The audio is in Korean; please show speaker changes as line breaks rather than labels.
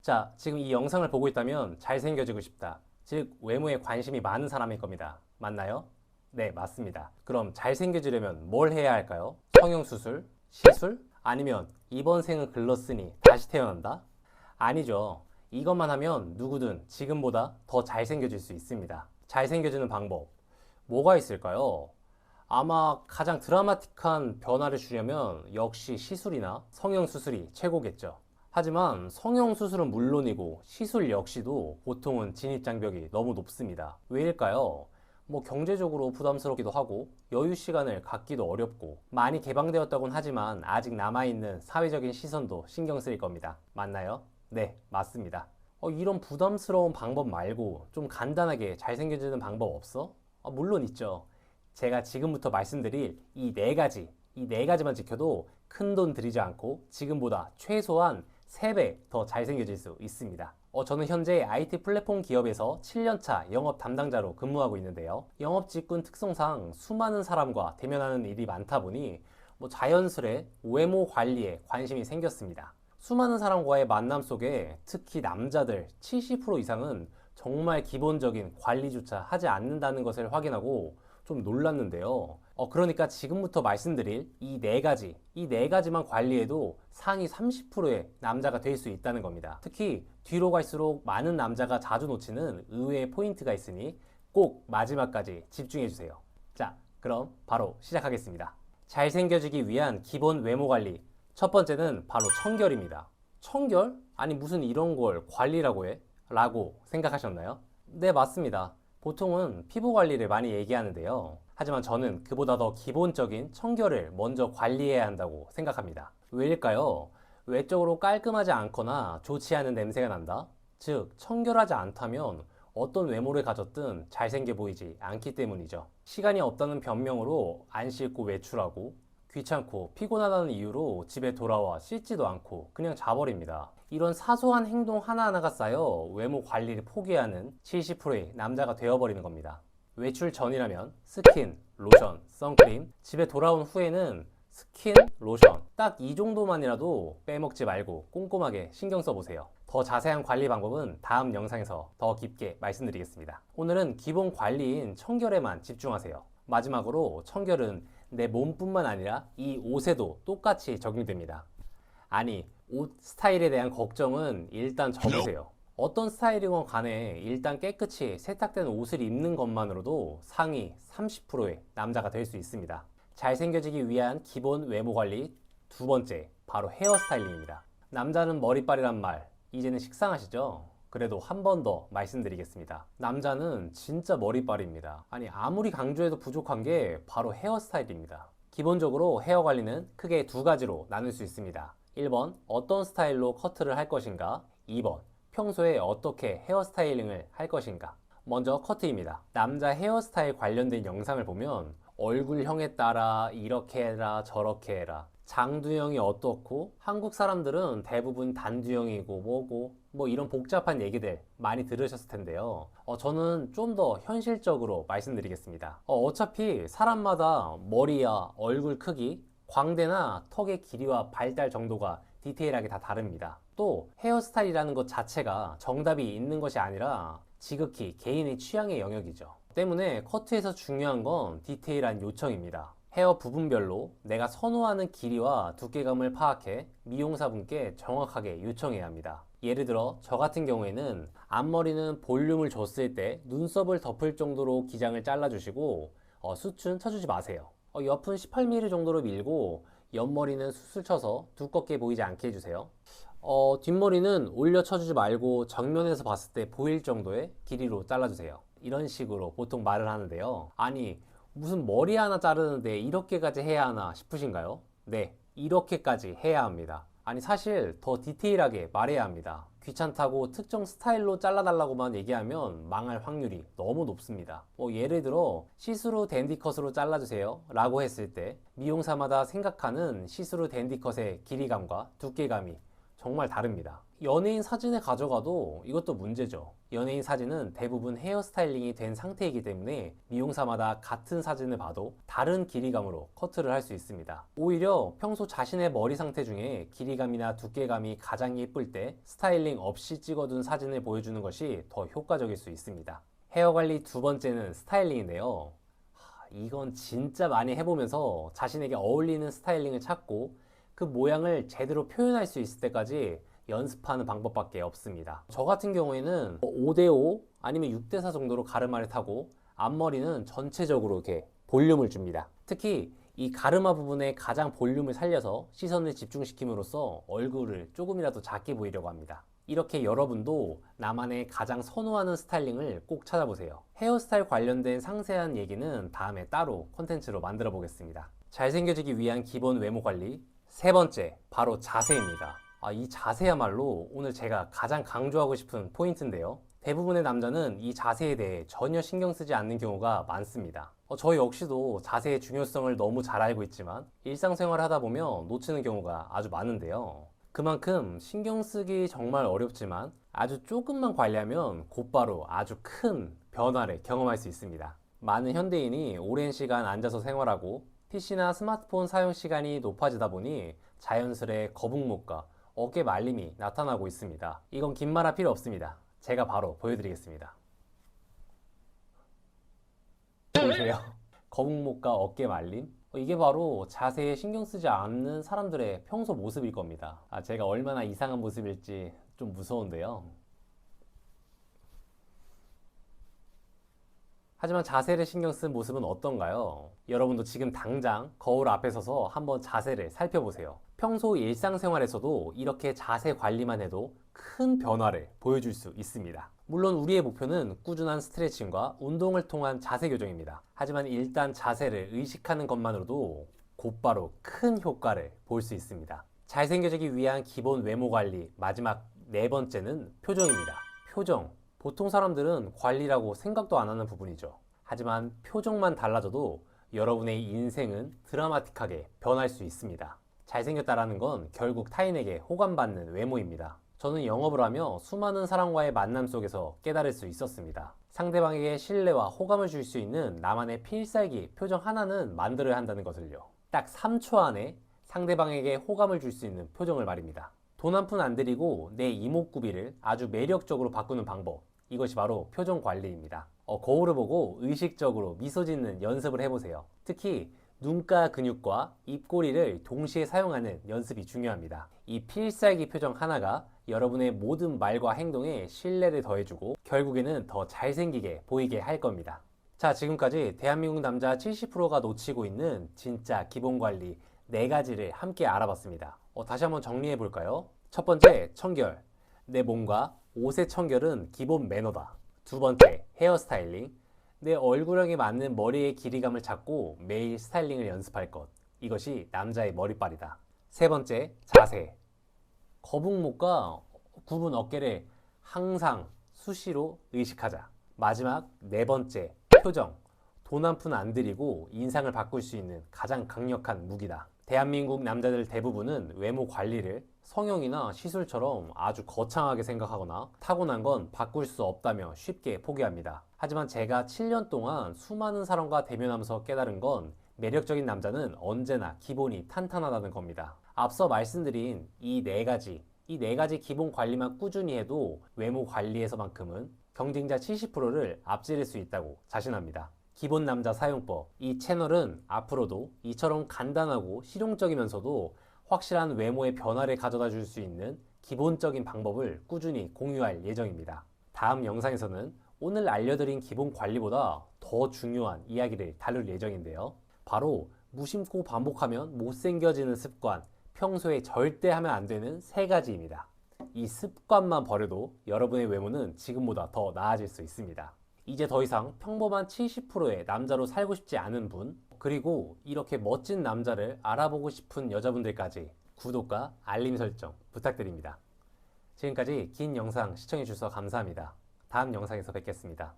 자, 지금 이 영상을 보고 있다면 잘생겨지고 싶다. 즉, 외모에 관심이 많은 사람일 겁니다. 맞나요? 네, 맞습니다. 그럼 잘생겨지려면 뭘 해야 할까요? 성형수술? 시술? 아니면 이번 생을 글렀으니 다시 태어난다? 아니죠. 이것만 하면 누구든 지금보다 더 잘생겨질 수 있습니다. 잘생겨지는 방법. 뭐가 있을까요? 아마 가장 드라마틱한 변화를 주려면 역시 시술이나 성형수술이 최고겠죠. 하지만 성형수술은 물론이고 시술 역시도 보통은 진입장벽이 너무 높습니다. 왜일까요? 뭐 경제적으로 부담스럽기도 하고 여유 시간을 갖기도 어렵고 많이 개방되었다곤 하지만 아직 남아있는 사회적인 시선도 신경 쓰일 겁니다. 맞나요? 네, 맞습니다. 이런 부담스러운 방법 말고 좀 간단하게 잘생겨지는 방법 없어? 물론 있죠. 제가 지금부터 말씀드릴 이 네 가지만 지켜도 큰 돈 들이지 않고 지금보다 최소한 3배 더 잘생겨질 수 있습니다. 저는 현재 IT 플랫폼 기업에서 7년차 영업 담당자로 근무하고 있는데요. 영업 직군 특성상 수많은 사람과 대면하는 일이 많다 보니 자연스레 외모 관리에 관심이 생겼습니다. 수많은 사람과의 만남 속에 특히 남자들 70% 이상은 정말 기본적인 관리조차 하지 않는다는 것을 확인하고 좀 놀랐는데요. 그러니까 지금부터 말씀드릴 이 네 가지만 관리해도 상위 30%의 남자가 될 수 있다는 겁니다. 특히 뒤로 갈수록 많은 남자가 자주 놓치는 의외의 포인트가 있으니 꼭 마지막까지 집중해주세요. 자, 그럼 바로 시작하겠습니다. 잘생겨지기 위한 기본 외모 관리. 첫 번째는 바로 청결입니다. 청결? 아니 무슨 이런 걸 관리라고 해? 라고 생각하셨나요? 네, 맞습니다. 보통은 피부 관리를 많이 얘기하는데요. 하지만 저는 그보다 더 기본적인 청결을 먼저 관리해야 한다고 생각합니다. 왜일까요? 외적으로 깔끔하지 않거나 좋지 않은 냄새가 난다? 즉, 청결하지 않다면 어떤 외모를 가졌든 잘생겨 보이지 않기 때문이죠. 시간이 없다는 변명으로 안 씻고 외출하고 귀찮고 피곤하다는 이유로 집에 돌아와 씻지도 않고 그냥 자버립니다. 이런 사소한 행동 하나하나가 쌓여 외모 관리를 포기하는 70%의 남자가 되어버리는 겁니다. 외출 전이라면 스킨, 로션, 선크림, 집에 돌아온 후에는 스킨, 로션 딱 이 정도만이라도 빼먹지 말고 꼼꼼하게 신경 써보세요. 더 자세한 관리 방법은 다음 영상에서 더 깊게 말씀드리겠습니다. 오늘은 기본 관리인 청결에만 집중하세요. 마지막으로 청결은 내 몸뿐만 아니라 이 옷에도 똑같이 적용됩니다. 아니, 옷 스타일에 대한 걱정은 일단 접으세요. 어떤 스타일이건 간에 일단 깨끗이 세탁된 옷을 입는 것만으로도 상위 30%의 남자가 될 수 있습니다. 잘생겨지기 위한 기본 외모 관리 두 번째, 바로 헤어스타일링입니다. 남자는 머리빨이란 말, 이제는 식상하시죠? 그래도 한 번 더 말씀드리겠습니다. 남자는 진짜 머리빨입니다. 아니, 아무리 강조해도 부족한 게 바로 헤어스타일입니다. 기본적으로 헤어 관리는 크게 두 가지로 나눌 수 있습니다. 1번, 어떤 스타일로 커트를 할 것인가? 2번, 평소에 어떻게 헤어스타일링을 할 것인가? 먼저 커트입니다. 남자 헤어스타일 관련된 영상을 보면 얼굴형에 따라 이렇게 해라 저렇게 해라, 장두형이 어떻고 한국 사람들은 대부분 단두형이고 뭐고 뭐 이런 복잡한 얘기들 많이 들으셨을 텐데요. 저는 좀 더 현실적으로 말씀드리겠습니다. 어차피 사람마다 머리와 얼굴 크기, 광대나 턱의 길이와 발달 정도가 디테일하게 다 다릅니다. 또 헤어스타일이라는 것 자체가 정답이 있는 것이 아니라 지극히 개인의 취향의 영역이죠. 때문에 커트에서 중요한 건 디테일한 요청입니다. 헤어 부분별로 내가 선호하는 길이와 두께감을 파악해 미용사분께 정확하게 요청해야 합니다. 예를 들어 저 같은 경우에는 앞머리는 볼륨을 줬을 때 눈썹을 덮을 정도로 기장을 잘라주시고 수춘 쳐주지 마세요. 옆은 18mm 정도로 밀고 옆머리는 수술 쳐서 두껍게 보이지 않게 해주세요. 뒷머리는 올려 쳐주지 말고 정면에서 봤을 때 보일 정도의 길이로 잘라주세요. 이런 식으로 보통 말을 하는데요. 아니, 무슨 머리 하나 자르는데 이렇게까지 해야 하나 싶으신가요? 네, 이렇게까지 해야 합니다. 아니, 사실 더 디테일하게 말해야 합니다. 귀찮다고 특정 스타일로 잘라달라고만 얘기하면 망할 확률이 너무 높습니다. 예를 들어 시스루 댄디컷으로 잘라주세요 라고 했을 때 미용사마다 생각하는 시스루 댄디컷의 길이감과 두께감이 정말 다릅니다. 연예인 사진에 가져가도 이것도 문제죠. 연예인 사진은 대부분 헤어스타일링이 된 상태이기 때문에 미용사마다 같은 사진을 봐도 다른 길이감으로 커트를 할 수 있습니다. 오히려 평소 자신의 머리 상태 중에 길이감이나 두께감이 가장 예쁠 때 스타일링 없이 찍어둔 사진을 보여주는 것이 더 효과적일 수 있습니다. 헤어 관리 두 번째는 스타일링인데요. 이건 진짜 많이 해보면서 자신에게 어울리는 스타일링을 찾고 그 모양을 제대로 표현할 수 있을 때까지 연습하는 방법밖에 없습니다. 저 같은 경우에는 5대5 아니면 6대4 정도로 가르마를 타고 앞머리는 전체적으로 이렇게 볼륨을 줍니다. 특히 이 가르마 부분에 가장 볼륨을 살려서 시선을 집중시킴으로써 얼굴을 조금이라도 작게 보이려고 합니다. 이렇게 여러분도 나만의 가장 선호하는 스타일링을 꼭 찾아보세요. 헤어스타일 관련된 상세한 얘기는 다음에 따로 콘텐츠로 만들어 보겠습니다. 잘생겨지기 위한 기본 외모 관리, 세 번째, 바로 자세입니다. 이 자세야말로 오늘 제가 가장 강조하고 싶은 포인트인데요. 대부분의 남자는 이 자세에 대해 전혀 신경 쓰지 않는 경우가 많습니다. 저 역시도 자세의 중요성을 너무 잘 알고 있지만 일상생활을 하다 보면 놓치는 경우가 아주 많은데요. 그만큼 신경 쓰기 정말 어렵지만 아주 조금만 관리하면 곧바로 아주 큰 변화를 경험할 수 있습니다. 많은 현대인이 오랜 시간 앉아서 생활하고 PC나 스마트폰 사용 시간이 높아지다 보니 자연스레 거북목과 어깨 말림이 나타나고 있습니다. 이건 긴 말할 필요 없습니다. 제가 바로 보여드리겠습니다. 보이세요? 거북목과 어깨 말림? 이게 바로 자세에 신경 쓰지 않는 사람들의 평소 모습일 겁니다. 제가 얼마나 이상한 모습일지 좀 무서운데요. 하지만 자세를 신경 쓴 모습은 어떤가요? 여러분도 지금 당장 거울 앞에 서서 한번 자세를 살펴보세요. 평소 일상생활에서도 이렇게 자세 관리만 해도 큰 변화를 보여줄 수 있습니다. 물론 우리의 목표는 꾸준한 스트레칭과 운동을 통한 자세 교정입니다. 하지만 일단 자세를 의식하는 것만으로도 곧바로 큰 효과를 볼 수 있습니다. 잘생겨지기 위한 기본 외모 관리, 마지막 네 번째는 표정입니다. 표정. 보통 사람들은 관리라고 생각도 안 하는 부분이죠. 하지만 표정만 달라져도 여러분의 인생은 드라마틱하게 변할 수 있습니다. 잘생겼다라는 건 결국 타인에게 호감받는 외모입니다. 저는 영업을 하며 수많은 사람과의 만남 속에서 깨달을 수 있었습니다. 상대방에게 신뢰와 호감을 줄 수 있는 나만의 필살기 표정 하나는 만들어야 한다는 것을요. 딱 3초 안에 상대방에게 호감을 줄 수 있는 표정을 말입니다. 돈 한 푼 안 들이고 내 이목구비를 아주 매력적으로 바꾸는 방법. 이것이 바로 표정 관리입니다. 거울을 보고 의식적으로 미소 짓는 연습을 해보세요. 특히 눈가 근육과 입꼬리를 동시에 사용하는 연습이 중요합니다. 이 필살기 표정 하나가 여러분의 모든 말과 행동에 신뢰를 더해주고 결국에는 더 잘생기게 보이게 할 겁니다. 자, 지금까지 대한민국 남자 70%가 놓치고 있는 진짜 기본 관리 4가지를 함께 알아봤습니다. 다시 한번 정리해 볼까요? 첫 번째, 청결. 내 몸과 옷의 청결은 기본 매너다. 두 번째, 헤어스타일링. 내 얼굴형에 맞는 머리의 길이감을 찾고 매일 스타일링을 연습할 것. 이것이 남자의 머리빨이다. 세 번째, 자세. 거북목과 굽은 어깨를 항상 수시로 의식하자. 마지막 네 번째, 표정. 돈 한 푼 안 들이고 인상을 바꿀 수 있는 가장 강력한 무기다. 대한민국 남자들 대부분은 외모 관리를 성형이나 시술처럼 아주 거창하게 생각하거나 타고난 건 바꿀 수 없다며 쉽게 포기합니다. 하지만 제가 7년 동안 수많은 사람과 대면하면서 깨달은 건 매력적인 남자는 언제나 기본이 탄탄하다는 겁니다. 앞서 말씀드린 이 네 가지 기본 관리만 꾸준히 해도 외모 관리에서만큼은 경쟁자 70%를 앞지를 수 있다고 자신합니다. 기본 남자 사용법. 이 채널은 앞으로도 이처럼 간단하고 실용적이면서도 확실한 외모의 변화를 가져다 줄 수 있는 기본적인 방법을 꾸준히 공유할 예정입니다. 다음 영상에서는 오늘 알려드린 기본 관리보다 더 중요한 이야기를 다룰 예정인데요. 바로 무심코 반복하면 못생겨지는 습관, 평소에 절대 하면 안 되는 3가지입니다. 이 습관만 버려도 여러분의 외모는 지금보다 더 나아질 수 있습니다. 이제 더 이상 평범한 70%의 남자로 살고 싶지 않은 분, 그리고 이렇게 멋진 남자를 알아보고 싶은 여자분들까지 구독과 알림 설정 부탁드립니다. 지금까지 긴 영상 시청해 주셔서 감사합니다. 다음 영상에서 뵙겠습니다.